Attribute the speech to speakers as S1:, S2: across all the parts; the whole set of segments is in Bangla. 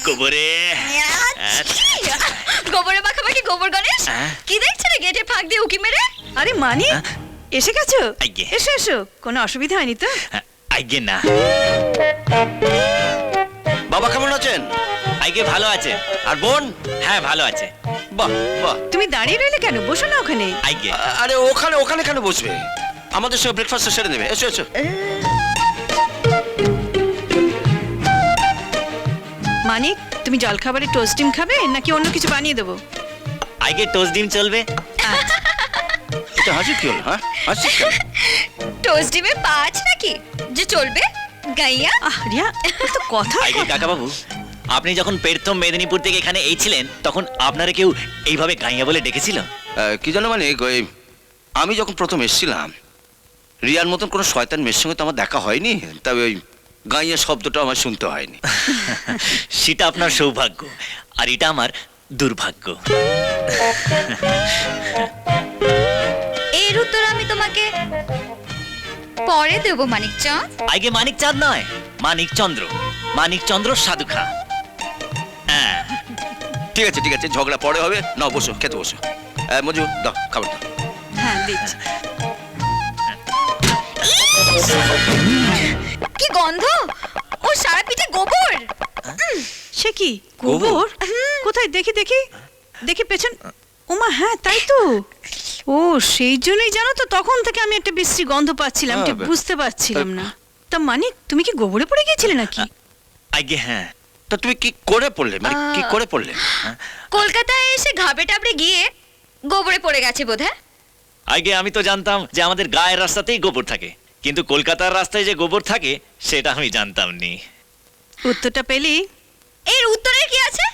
S1: গোবরে
S2: গোবরে মাখামাখি গোবর গণেশ কি দেখছ রে গেটে ফাঁক দিয়ে উকি মেরে?
S3: আরে মানি এসে গেছো?
S1: আজ্ঞে।
S3: এসো এসো, কোনো অসুবিধা হয়নি তো?
S1: আজ্ঞে না।
S4: বাবা কেমন আছেন?
S1: আজ্ঞে ভালো আছে।
S4: আর বোন?
S1: হ্যাঁ ভালো আছে।
S4: বাহ বাহ।
S3: তুমি দাঁড়িয়ে রইলে কেন? বসো না ওখানে।
S1: আজ্ঞে।
S4: আরে ওখানে ওখানে কেন বসবে? আমাদের সঙ্গে ব্রেকফাস্ট সেরে নেবে। এসো এসো।
S3: মানিক, তুমি জলখাবারে টোস্ট ডিম খাবে নাকি অন্য কিছু বানিয়ে দেবো?
S1: আজ্ঞে টোস্ট ডিম চলবে।
S4: এটা হাসি কি হলো? হ্যাঁ হাসি কেন?
S2: টোস্ট ডিমে পা আছে নাকি যে চলবে? গাইয়া
S3: আহ রিয়া, তো কথা
S1: আজ্ঞে কাকা বাবু, আপনি যখন প্রথম মেদিনীপুর থেকে এখানে এই ছিলেন তখন আপনারা কেউ এইভাবে গাইয়া বলে ডেকেছিল?
S4: কি জানো মানে আমি যখন প্রথম এসেছিলাম রিয়ার মতন কোনো শয়তান মেয়ের সঙ্গে তো আমার দেখা হয়নি, তবে ওই গাইয়া শব্দটা আমার শুনতে হয়নি।
S1: সেটা আপনার সৌভাগ্য আর এটা আমার দুর্ভাগ্য।
S2: এর উত্তর আমি তোমাকে পরে দেবো মানিক চাঁদ।
S1: আগে মানিক চাঁদ নয়, মানিক চন্দ্র। মানিক চন্দ্র সাধুখা। হ্যাঁ
S4: ঠিক আছে ঠিক আছে, ঝগড়া পরে হবে। না বসো, খেতে বসো। মজু দাও খাবার দাও।
S3: হ্যাঁ দিচ্ছি।
S2: কি গন্ধ! ও সারা পিঠে গোবর।
S3: সে কি গোবর? কোথায় দেখি দেখি দেখি পেছন। ওমা হ্যাঁ তাই তো। ও সেই জন্যই জানো তো, তখন থেকে আমি একটা বিশ্রী গন্ধ পাচ্ছিলাম, ঠিক বুঝতে পারছিলাম না। তা মানিক, তুমি কি গোবরে পড়ে গিয়েছিলে নাকি?
S1: আগে হ্যাঁ।
S4: তা তুমি কি করে পড়লে? মানে কি করে পড়লে?
S2: কলকাতায় এসে ঘাবে টাবড়ে গিয়ে গোবরে পড়ে গেছে বোধহয়।
S1: আগে আমি তো জানতাম যে আমাদের গায়ের রাস্তাতেই গোবর থাকে, কিন্তু কলকাতার রাস্তায় যে গোবর থাকে সেটা আমি জানতাম নি।
S3: উত্তরটা পেলি?
S2: এর উত্তরের কি আছে?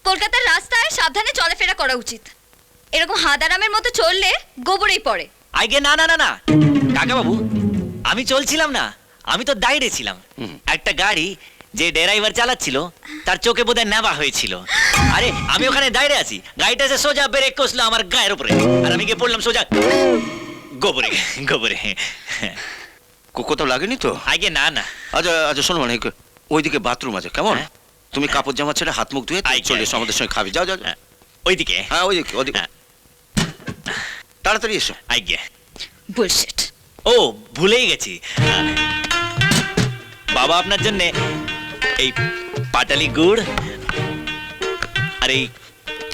S2: কলকাতার রাস্তায় সাবধানে চলাফেরা করা উচিত। এরকম হাদারামের মতো চললে গোবরেই পড়ে।
S1: আগে না না না না কাকা বাবু, আমি চলছিলাম না, আমি তো দাঁড়িয়ে ছিলাম। একটা গাড়ি যে ড্রাইভার চালাচ্ছিল তার চোখে বোধহয় নেবা হয়েছিল। আরে আমি ওখানে দাঁড়িয়ে আছি, গাড়িটা এসে সোজা ব্রেক কষলো আমার গায়ের উপরে, আর আমি গিয়ে পড়লাম সোজা গোবরে। গোবরে
S4: কোথাও লাগেনি তো?
S1: আগে না না।
S4: আচ্ছা আচ্ছা শোনো, মানে ওইদিকে বাথরুম আছে কেমন?
S1: হ্যাঁ।
S4: তুমি কাপড় জামা ছেড়ে হাত মুখ ধুয়ে
S1: আচ্ছা,
S4: চলে এসো, আমাদের সঙ্গে খাবি। যাও যাও যাও।
S1: ওইদিকে।
S4: হ্যাঁ ওইদিকে ওইদিকে।
S1: হ্যাঁ।
S4: তাড়াতাড়ি এসো।
S1: আগে
S2: বুলশিট।
S1: ও ভুলেই গেছি, বাবা আপনার জন্য এই পাটালি গুড় আর এই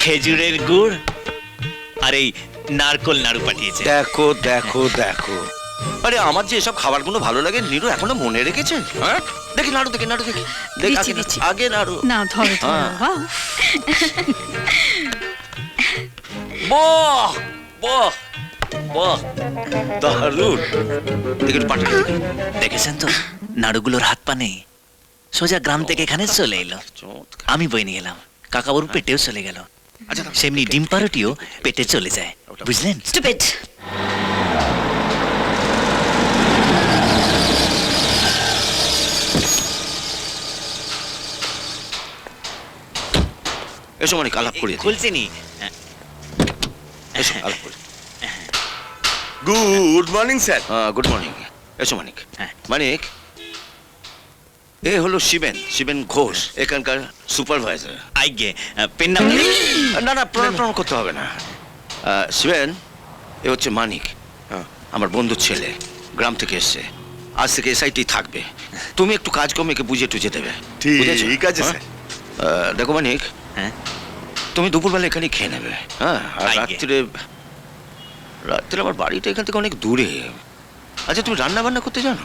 S1: খেজুরের গুড় আর এই নারকোল নাড়ু পাঠিয়েছে।
S4: দেখো দেখো দেখো, আরে আমার যে এসব খাবারগুলো ভালো লাগে নীরু এখনো মনে রেখেছে। হ্যাঁ দেখি নাড়ু, দেখি নাড়ু, দেখি
S3: দিচ্ছি, দিচ্ছি।
S4: আগে নাড়ু।
S3: না ধরো ধরো।
S4: হ্যাঁ।
S3: বাহ,
S4: বাহ বাহ বাহ, দারুণ। দেখি একটু পাঠালি।
S1: দেখেছেন তো নাড়ুগুলোর হাত পা নেই, সোজা গ্রাম থেকে এখানে চলে এলো।
S4: চমৎকার।
S1: আমি বই নিয়ে এলাম, কাকাবুর পেটেও চলে গেল।
S4: আচ্ছা
S1: সেমনি ডিম পাউরুটিও পেটে চলে যায়, বুঝলেন?
S2: স্টুপিড।
S4: এসো মানে আলাপ করি।
S1: খুলছি নি।
S4: এসো আলাপ করি।
S5: Good morning sir.
S4: Good morning. এসো মানিক।
S1: হ্যাঁ।
S4: মানিক, এ হলো শিবেন, শিবেন ঘোষ, এখানকার সুপারভাইজার।
S1: আইগে পেন নাম।
S4: না না প্রণাম করতে হবে না। শিবেন, এ হচ্ছে মানিক, আমার বন্ধুর ছেলে, গ্রাম থেকে এসছে। আজ থেকে এসআইটি থাকবে। তুমি একটু কাজ কম একে বুঝিয়ে টুঝে দেবে। বুঝেছো?
S5: ঠিক আছে
S4: হ্যাঁ?
S5: স্যার।
S4: দেখো মানিক,
S1: হ্যাঁ
S4: তুমি দুপুরবেলা এখানে খেয়ে নেবে। হ্যাঁ আর
S1: আজ্ঞে।
S4: রাত্রে আমার বাড়িটা এখান থেকে অনেক দূরে। আচ্ছা তুমি রান্না বান্না করতে জানো?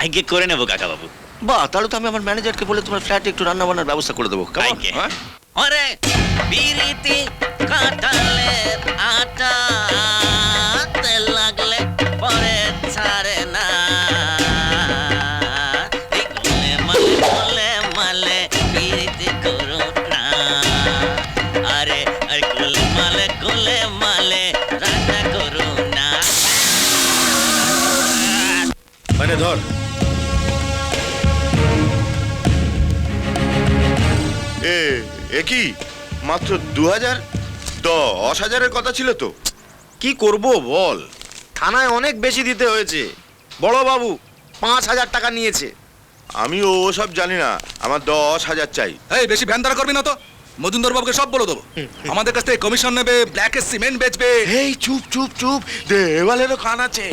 S1: আইগে করে নেবো কাকা বাবু।
S4: বাহ, তাহলে তো আমি আমার ম্যানেজারকে বলে তোমার ফ্ল্যাটে একটু রান্না বান্নার ব্যবস্থা করে দেবো। কেমন?
S1: আজ্ঞে।
S4: হ্যাঁ?
S1: ওরে বিরিতি কাটালের আটা তেল লাগলে পরে ছাড়ে না, এই গোলে মালে বিরিতি করো না। আরে আরে গোলে মালে রান্না করো না।
S5: মানে ধর এ কি মাত্র 2000? 10,000-এর কথা ছিল তো।
S6: কি করব বল, থানায় অনেক বেশি দিতে হয়েছে। বড় বাবু 5,000 টাকা নিয়েছে।
S5: আমি সব জানি না, আমার 10,000 চাই।
S7: এই বেশি ভ্যানদারা করবি না তো, মজুমদার বাবুকে সব বলে দেবো। আমাদের কাছ থেকে কমিশন নেবে, ব্ল্যাকে সিমেন্ট বেচবে।
S5: এই চুপ চুপ চুপ, দেওয়ালেরও কান আছে।